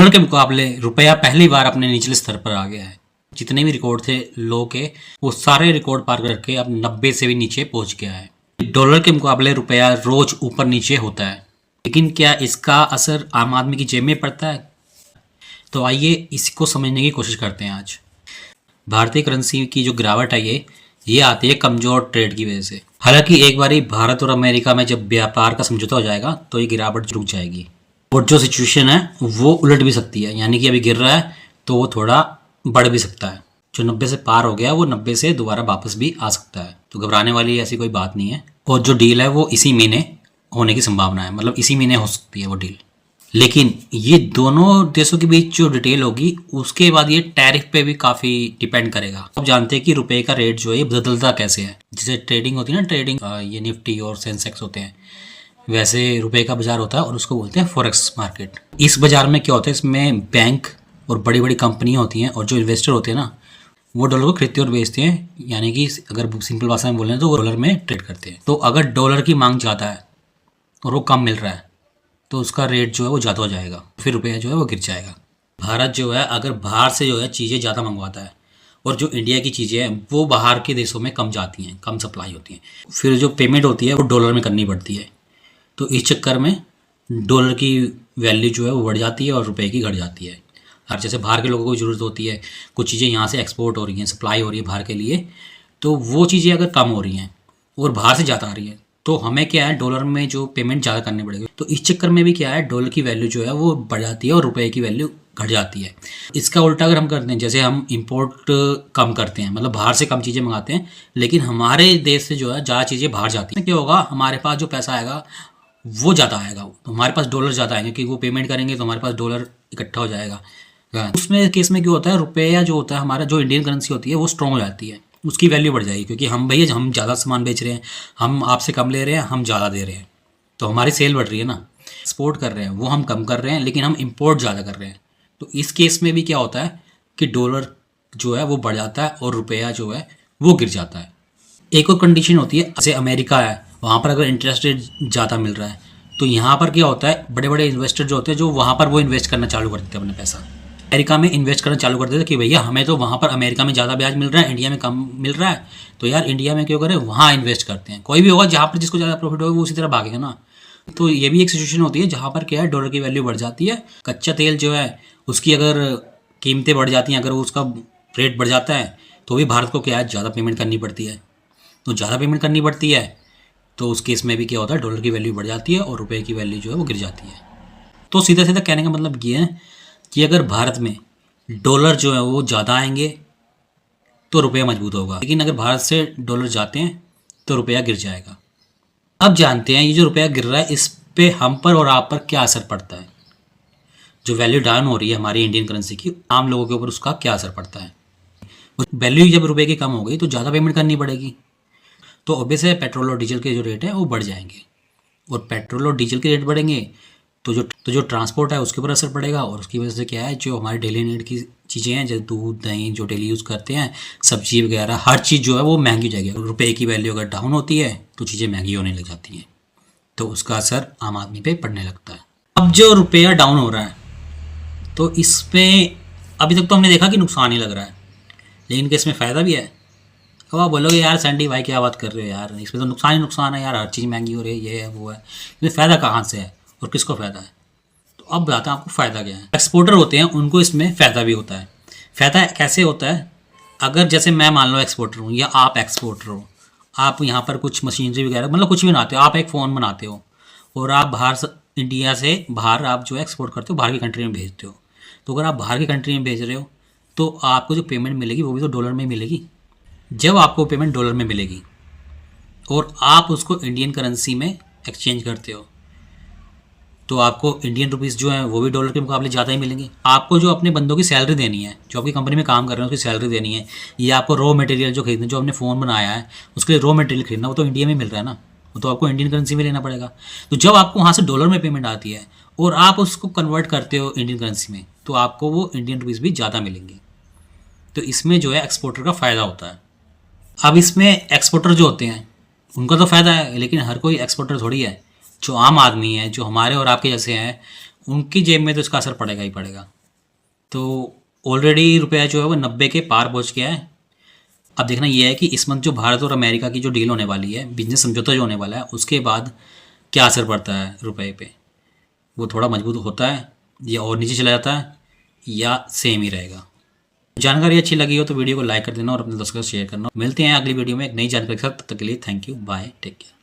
Dollar के मुकाबले रुपया पहली बार अपने निचले स्तर पर आ गया है। जितने भी रिकॉर्ड थे लो के, वो सारे रिकॉर्ड पार करके अब 90 से भी नीचे पहुंच गया है। डॉलर के मुकाबले रुपया रोज ऊपर नीचे होता है, लेकिन क्या इसका असर आम आदमी की जेब में पड़ता है? तो आइए इसको समझने की कोशिश करते हैं आज। भारतीय करेंसी की जो गिरावट है ये आती है कमजोर ट्रेड की वजह से। हालांकि एक बारी भारत और अमेरिका में जब व्यापार का समझौता हो जाएगा तो ये गिरावट रुक जाएगी और जो सिचुएशन है वो उलट भी सकती है, यानी कि अभी गिर रहा है तो वो थोड़ा बढ़ भी सकता है। जो 90 से पार हो गया वो 90 से दोबारा वापस भी आ सकता है, तो घबराने वाली ऐसी कोई बात नहीं है। और जो डील है वो इसी महीने होने की संभावना है, मतलब इसी महीने हो सकती है वो डील। लेकिन ये दोनों देशों के बीच जो डिटेल होगी उसके बाद ये टैरिफ पे भी काफ़ी डिपेंड करेगा। आप जानते हैं कि रुपए का रेट जो है ये बदलता कैसे है। जैसे ट्रेडिंग होती है ना, ट्रेडिंग ये निफ्टी और सेंसेक्स होते हैं, वैसे रुपए का बाजार होता है और उसको बोलते हैं फॉरेक्स मार्केट। इस बाजार में क्या होता है, इसमें बैंक और बड़ी बड़ी कंपनियां होती हैं और जो इन्वेस्टर होते हैं ना वो डॉलर को खरीदते और बेचते हैं, यानी कि अगर सिंपल भाषा में बोलें तो वो डॉलर में ट्रेड करते हैं। तो अगर डॉलर की मांग ज़्यादा है और वो कम मिल रहा है तो उसका रेट जो है वो ज़्यादा हो जाएगा, फिर रुपया जो है वो गिर जाएगा। भारत जो है अगर बाहर से जो है चीज़ें ज़्यादा मंगवाता है और जो इंडिया की चीज़ें हैं वो बाहर के देशों में कम जाती हैं, कम सप्लाई होती हैं, फिर जो पेमेंट होती है वो डॉलर में करनी पड़ती है। तो इस चक्कर में डॉलर की वैल्यू जो है वो बढ़ जाती है और रुपए की घट जाती है। और जैसे बाहर के लोगों को ज़रूरत होती है, कुछ चीज़ें यहाँ से एक्सपोर्ट हो रही हैं, सप्लाई हो रही है बाहर के लिए, तो वो चीज़ें अगर कम हो रही हैं और बाहर से ज़्यादा आ रही है तो हमें क्या है डॉलर में जो पेमेंट ज़्यादा करनी पड़ेगी। तो इस चक्कर में भी क्या है डॉलर की वैल्यू जो है वो बढ़ जाती है और रुपए की वैल्यू घट जाती है। इसका उल्टा अगर हम करते हैं, जैसे हम इंपोर्ट कम करते हैं, मतलब बाहर से कम चीज़ें मंगाते हैं, लेकिन हमारे देश से जो है ज़्यादा चीज़ें बाहर जाती हैं, क्या होगा हमारे पास जो पैसा आएगा वो ज़्यादा आएगा, तो हमारे पास डॉलर ज़्यादा आएंगे क्योंकि वो पेमेंट करेंगे तो हमारे पास डॉलर इकट्ठा हो जाएगा। उसमें केस में क्या होता है, रुपया जो होता है हमारा, जो इंडियन करेंसी होती है वो स्ट्रॉन्ग हो जाती है, उसकी वैल्यू बढ़ जाएगी क्योंकि हम भैया हम ज़्यादा सामान बेच रहे हैं, हम आपसे कम ले रहे हैं, हम ज़्यादा दे रहे हैं, तो हमारी सेल बढ़ रही है ना। एक्सपोर्ट कर रहे हैं वो हम कम कर रहे हैं, लेकिन हम इंपोर्ट ज़्यादा कर रहे हैं। तो इस केस में भी क्या होता है कि डॉलर जो है वो बढ़ जाता है और रुपया जो है वो गिर जाता है। एक और कंडीशन होती है, जैसे अमेरिका है, वहाँ पर अगर इंटरेस्ट रेट ज़्यादा मिल रहा है तो यहाँ पर क्या होता है, बड़े बड़े इन्वेस्टर जो होते हैं जो वहाँ पर वो इन्वेस्ट करना चालू कर देते हैं अपना पैसा, अमेरिका में इन्वेस्ट करना चालू कर देते हैं कि भैया हमें तो वहाँ पर अमेरिका में ज़्यादा ब्याज मिल रहा है, इंडिया में कम मिल रहा है, तो यार इंडिया में क्यों करें, वहाँ इन्वेस्ट करते हैं। कोई भी होगा जहाँ पर जिसको ज़्यादा प्रॉफिट होगा वो उसी तरह भागेगा ना। तो ये भी एक सिचुएशन होती है जहाँ पर क्या है डॉलर की वैल्यू बढ़ जाती है। कच्चा तेल जो है उसकी अगर कीमतें बढ़ जाती हैं, अगर उसका रेट बढ़ जाता है तो भी भारत को क्या है ज़्यादा पेमेंट करनी पड़ती है। तो ज़्यादा पेमेंट करनी पड़ती है तो उस केस में भी क्या होता है डॉलर की वैल्यू बढ़ जाती है और रुपये की वैल्यू जो है वो गिर जाती है। तो सीधा सीधा कहने का मतलब ये है कि अगर भारत में डॉलर जो है वो ज़्यादा आएंगे तो रुपया मजबूत होगा, लेकिन अगर भारत से डॉलर जाते हैं तो रुपया गिर जाएगा। अब जानते हैं ये जो रुपया गिर रहा है इस पे हम पर और आप पर क्या असर पड़ता है। जो वैल्यू डाउन हो रही है हमारी इंडियन करेंसी की, आम लोगों के ऊपर उसका क्या असर पड़ता है। वैल्यू जब रुपये की कम हो गई तो ज़्यादा पेमेंट करनी पड़ेगी, तो ऑब्वियस है पेट्रोल और डीजल के जो रेट है वो बढ़ जाएंगे, और पेट्रोल और डीजल के रेट बढ़ेंगे तो जो ट्रांसपोर्ट है उसके ऊपर असर पड़ेगा, और उसकी वजह से क्या है जो हमारे डेली नीड की चीज़ें हैं, जैसे दूध दही जो डेली यूज़ करते हैं, सब्जी वगैरह, हर चीज़ जो है वो महंगी हो जाएगी। रुपये की वैल्यू अगर डाउन होती है तो चीज़ें महंगी होने लग जाती हैं, तो उसका असर आम आदमी पे पड़ने लगता है। अब जो रुपया डाउन हो रहा है तो इसमें अभी तक तो हमने देखा कि नुकसान ही लग रहा है, लेकिन क्या इसमें फ़ायदा भी है? अब आप बोलोगे यार सैंडी भाई क्या बात कर रहे हो यार, इसमें तो नुकसान ही नुकसान है यार, हर चीज़ महंगी हो रही है, ये है वो है, इसमें फ़ायदा कहाँ से है और किसको फ़ायदा है? तो अब बताते हैं आपको फ़ायदा क्या है। एक्सपोर्टर होते हैं उनको इसमें फ़ायदा भी होता है। फ़ायदा कैसे होता है, अगर जैसे मैं मान लो एक्सपोर्टर हूँ या आप एक्सपोर्टर हो, आप यहाँ पर कुछ मशीनरी वगैरह मतलब कुछ भी बनाते हो, आप एक फ़ोन बनाते हो और आप बाहर इंडिया से बाहर आप जो एक्सपोर्ट करते हो बाहर की कंट्री में भेजते हो, तो अगर आप बाहर की कंट्री में भेज रहे हो तो आपको जो पेमेंट मिलेगी वो भी तो डॉलर में मिलेगी। जब आपको पेमेंट डॉलर में मिलेगी और आप उसको इंडियन करेंसी में एक्सचेंज करते हो तो आपको इंडियन रुपीस जो है वो भी डॉलर के मुकाबले ज़्यादा ही मिलेंगे। आपको जो अपने बंदों की सैलरी देनी है, जो आपकी कंपनी में काम कर रहे हैं उसकी सैलरी देनी है, या आपको रॉ मटेरियल जो खरीदना, जो आपने फ़ोन बनाया है उसके लिए रॉ मटेरियल खरीदना, वो तो इंडिया में मिल रहा है ना, वो तो आपको इंडियन करेंसी में लेना पड़ेगा। तो जब आपको वहाँ से डॉलर में पेमेंट आती है और आप उसको कन्वर्ट करते हो इंडियन करेंसी में तो आपको वो इंडियन रुपीज़ भी ज़्यादा मिलेंगे। तो इसमें जो है एक्सपोर्टर का फ़ायदा होता है। अब इसमें एक्सपोर्टर जो होते हैं उनका तो फ़ायदा है, लेकिन हर कोई एक्सपोर्टर थोड़ी है। जो आम आदमी है, जो हमारे और आपके जैसे हैं, उनकी जेब में तो इसका असर पड़ेगा ही पड़ेगा। तो ऑलरेडी रुपया जो है वो 90 के पार पहुंच गया है। अब देखना ये है कि इस मंथ जो भारत और अमेरिका की जो डील होने वाली है, बिजनेस समझौता जो होने वाला है, उसके बाद क्या असर पड़ता है रुपए पे। वो थोड़ा मजबूत होता है या और नीचे चला जाता है या सेम ही रहेगा। जानकारी अच्छी लगी हो तो वीडियो को लाइक कर देना और अपने दोस्तों के साथ शेयर करना। मिलते हैं अगली वीडियो में एक नई जानकारी के साथ। तब तक के लिए thank you, bye, take care.